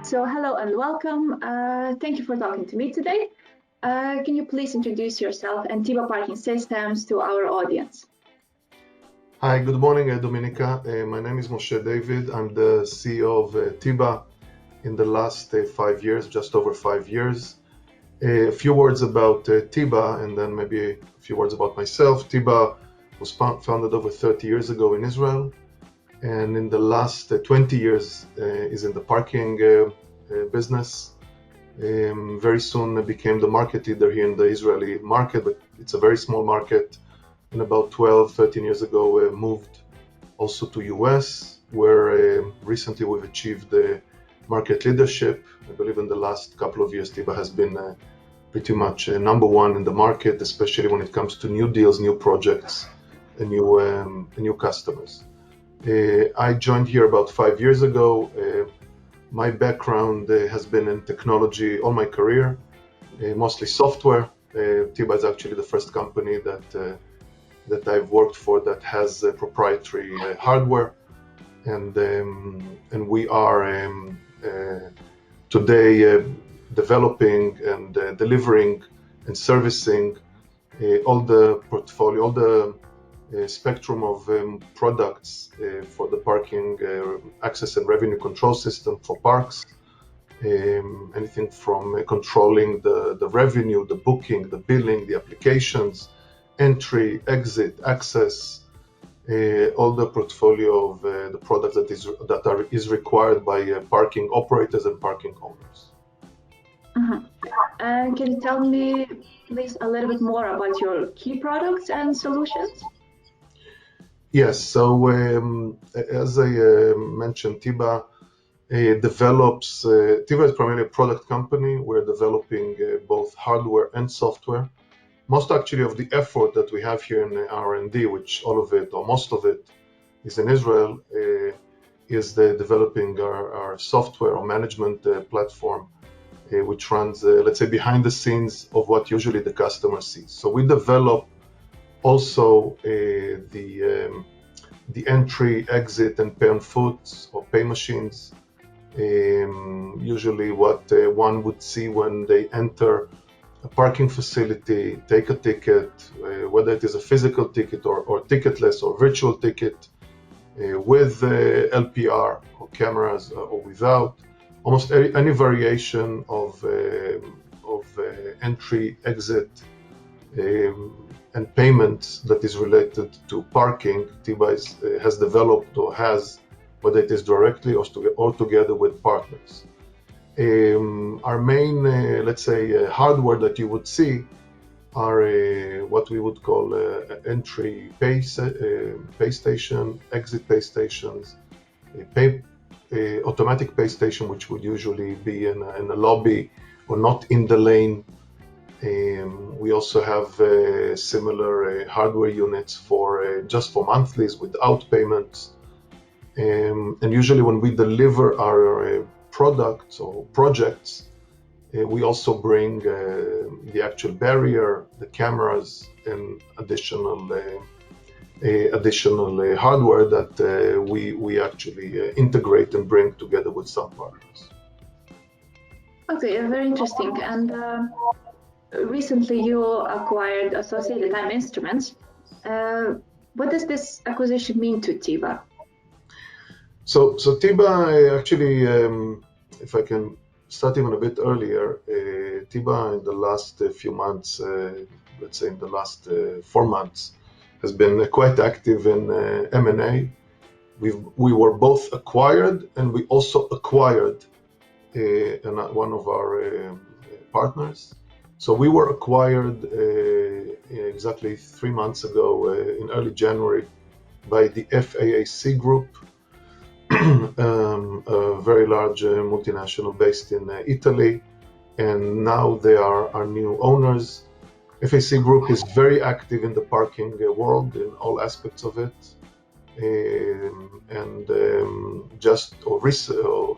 So hello and welcome. Thank you for talking to me today. Can you please introduce yourself and TIBA parking systems to our audience? Hi, good morning, Dominica. My name is Moshe David. I'm the CEO of TIBA in the last 5 years, just over 5 years. A few words about TIBA and then maybe a few words about myself. TIBA was founded over 30 years ago in Israel, and in the last 20 years is in the parking business. Very soon became the market leader here in the Israeli market, but it's a very small market. And about 12, 13 years ago, moved also to US, where recently we've achieved market leadership. I believe in the last couple of years, TIBA has been pretty much number one in the market, especially when it comes to new deals, new projects, and new customers. I joined here about 5 years ago. My background has been in technology all my career, mostly software. TIBA is actually the first company that I've worked for that has proprietary hardware, and we are today developing and delivering and servicing all the portfolio, all the spectrum of products for the parking access and revenue control system for parks. Anything from controlling the revenue, the booking, the billing, the applications, entry, exit, access, all the portfolio of the products that is required by parking operators and parking owners. And can you tell me, please, a little bit more about your key products and solutions? Yes, so as I mentioned, TIBA TIBA is primarily a product company. We're developing both hardware and software. Most actually of the effort that we have here in R&D, which all of it or most of it is in Israel, is developing our software or management platform, which runs, let's say, behind the scenes of what usually the customer sees. So we develop also the entry, exit, and pay on foot or pay machines. Usually what one would see when they enter a parking facility, take a ticket, whether it is a physical ticket or ticketless or virtual ticket, with LPR or cameras or without. Almost any variation of entry, exit, and payments that is related to parking, TIBA has developed or has, whether it is directly or together with partners. Our main, let's say, hardware that you would see are what we would call entry pay station, exit pay stations, automatic pay station, which would usually be in a lobby or not in the lane. We also have similar hardware units for just for monthlies without payments. And usually when we deliver our products or projects, we also bring the actual barrier, the cameras, and additional hardware that we actually integrate and bring together with some partners. Okay, very interesting. And recently you acquired Associated Time Instruments. What does this acquisition mean to TIBA? So TIBA actually, if I can start even a bit earlier, TIBA in the last few months, let's say in the last 4 months, has been quite active in M&A. We were both acquired, and we also acquired one of our partners. So we were acquired exactly 3 months ago in early January by the FAAC Group, a very large multinational based in Italy, and now they are our new owners. FAAC Group is very active in the parking world in all aspects of it, and just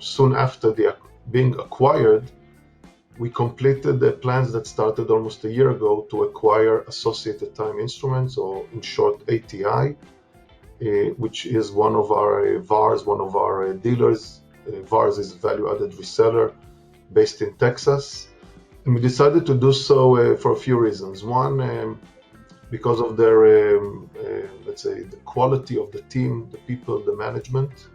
soon after being acquired, we completed the plans that started almost a year ago to acquire Associated Time Instruments, or in short ATI, which is one of our VARs, one of our dealers VARs is value-added reseller based in Texas. And we decided to do so for a few reasons. One, because of their, let's say, the quality of the team, the people, the management,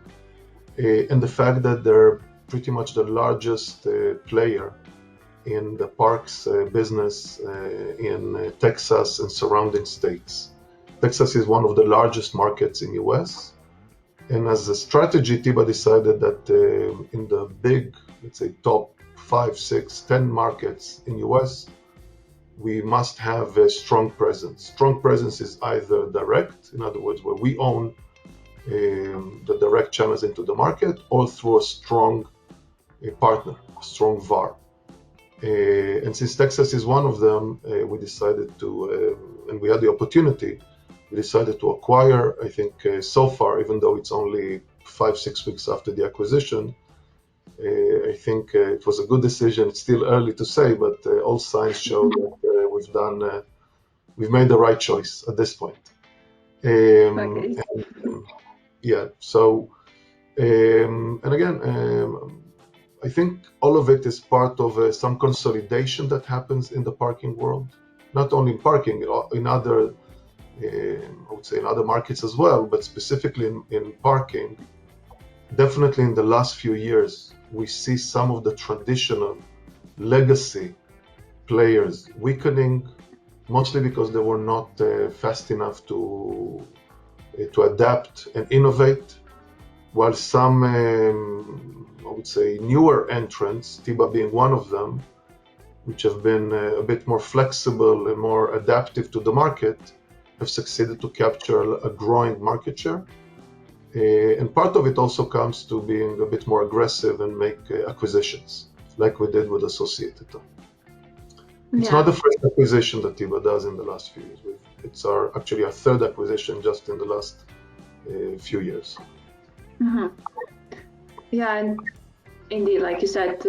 and the fact that they're pretty much the largest player in the parks business in Texas and surrounding states. Texas is one of the largest markets in US. And as a strategy, TIBA decided that in the big, let's say, top 5, 6, 10 markets in US, we must have a strong presence. Strong presence is either direct, in other words, where we own the direct channels into the market, or through a strong partner, a strong VAR. And since Texas is one of them, we decided to, and we had the opportunity, we decided to acquire. I think so far, even though it's only 5-6 weeks after the acquisition, I think it was a good decision. It's still early to say, but all signs show that we've made the right choice at this point. Okay. Yeah. So, and again, I think all of it is part of some consolidation that happens in the parking world, not only in parking, in other, I would say in other markets as well, but specifically in parking. Definitely in the last few years, we see some of the traditional legacy players weakening, mostly because they were not fast enough to adapt and innovate, while some, I would say, newer entrants, TIBA being one of them, which have been a bit more flexible and more adaptive to the market, have succeeded to capture a growing market share. And part of it also comes to being a bit more aggressive and make acquisitions, like we did with Associated. It's not the first acquisition that TIBA does in the last few years. It's actually our third acquisition just in the last few years. Mm-hmm. Yeah, and indeed, like you said,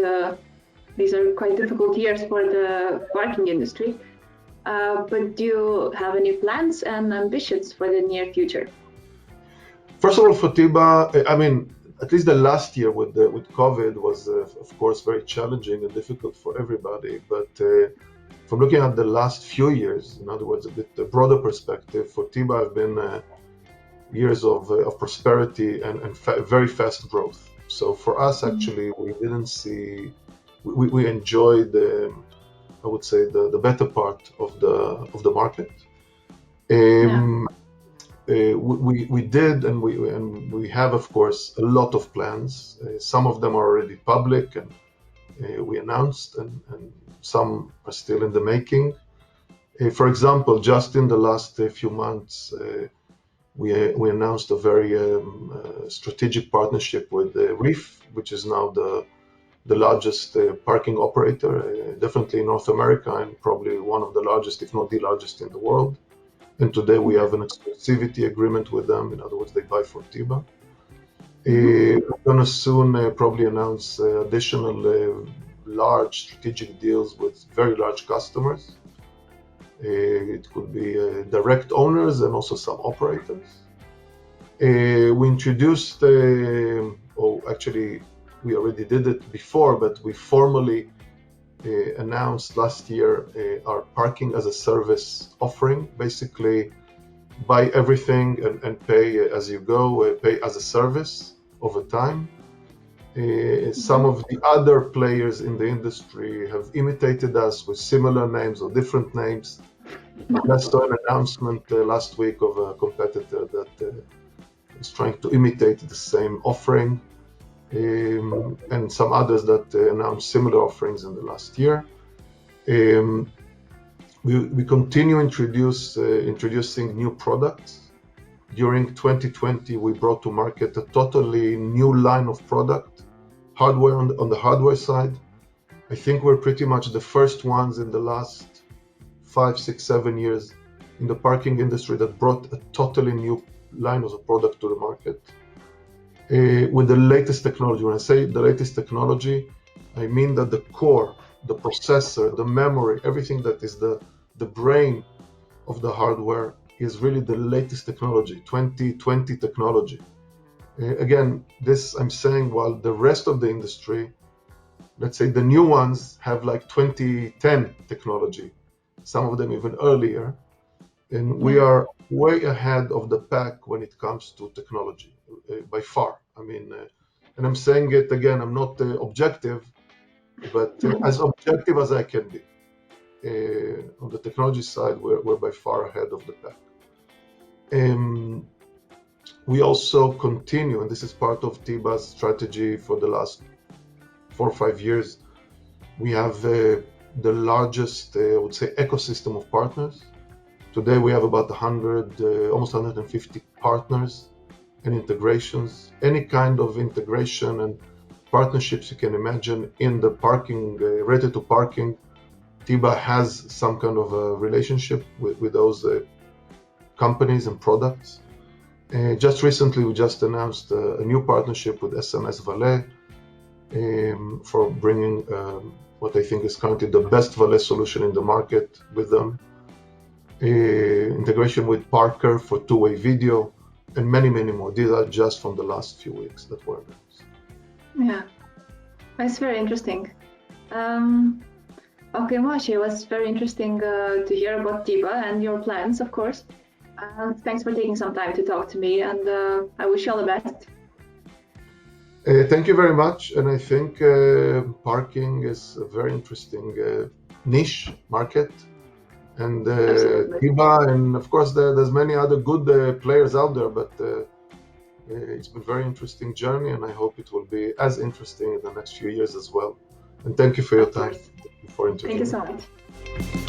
these are quite difficult years for the parking industry. But do you have any plans and ambitions for the near future? First of all, for TIBA, I mean, at least the last year with COVID was, of course, very challenging and difficult for everybody. But from looking at the last few years, in other words, a bit broader perspective, for TIBA have been years of prosperity and very fast growth. So for us, actually, we didn't see, we enjoyed, I would say, the better part of the market. We did, and we have, of course, a lot of plans. Some of them are already public, and we announced, and some are still in the making. For example, just in the last few months, we announced a very strategic partnership with Reef, which is now the largest parking operator, definitely in North America, and probably one of the largest, if not the largest, in the world. And today we have an exclusivity agreement with them. In other words, they buy for TIBA. We're going to soon probably announce additional large strategic deals with very large customers. It could be direct owners and also some operators. We introduced, actually, we already did it before, but we formally announced last year our parking as a service offering. Basically, buy everything and pay as you go, pay as a service over time. Some of the other players in the industry have imitated us with similar names or different names. I saw an announcement last week of a competitor that is trying to imitate the same offering, and some others that announced similar offerings in the last year. We continue introducing new products. During 2020, we brought to market a totally new line of product, hardware on the hardware side. I think we're pretty much the first ones in the last 5, 6, 7 years in the parking industry that brought a totally new line of a product to the market with the latest technology. When I say the latest technology, I mean that the core, the processor, the memory, everything that is the brain of the hardware is really the latest technology, 2020 technology. Again, this I'm saying while the rest of the industry, let's say the new ones have like 2010 technology, some of them even earlier, and we are way ahead of the pack when it comes to technology, by far. I mean, and I'm saying it again, I'm not objective, but as objective as I can be. On the technology side, we're by far ahead of the pack. We also continue, and this is part of TIBA's strategy for the last 4 or 5 years. We have the largest, I would say, ecosystem of partners. Today we have about 100, almost 150 partners and integrations. Any kind of integration and partnerships you can imagine in the parking, related to parking, TIBA has some kind of a relationship with those companies and products. Just recently, we just announced a new partnership with SMS Valet for bringing what I think is currently the best valet solution in the market with them. Integration with Parker for two-way video, and many, many more. These are just from the last few weeks that were announced. Yeah, that's very interesting. Okay, Moshe, it was very interesting to hear about TIBA and your plans, of course. Thanks for taking some time to talk to me, and I wish you all the best. Thank you very much, and I think parking is a very interesting niche market, and TIBA, and of course there's many other good players out there, but it's been a very interesting journey, and I hope it will be as interesting in the next few years as well. And thank you for your time. Thank you for interviewing. Thank you so much.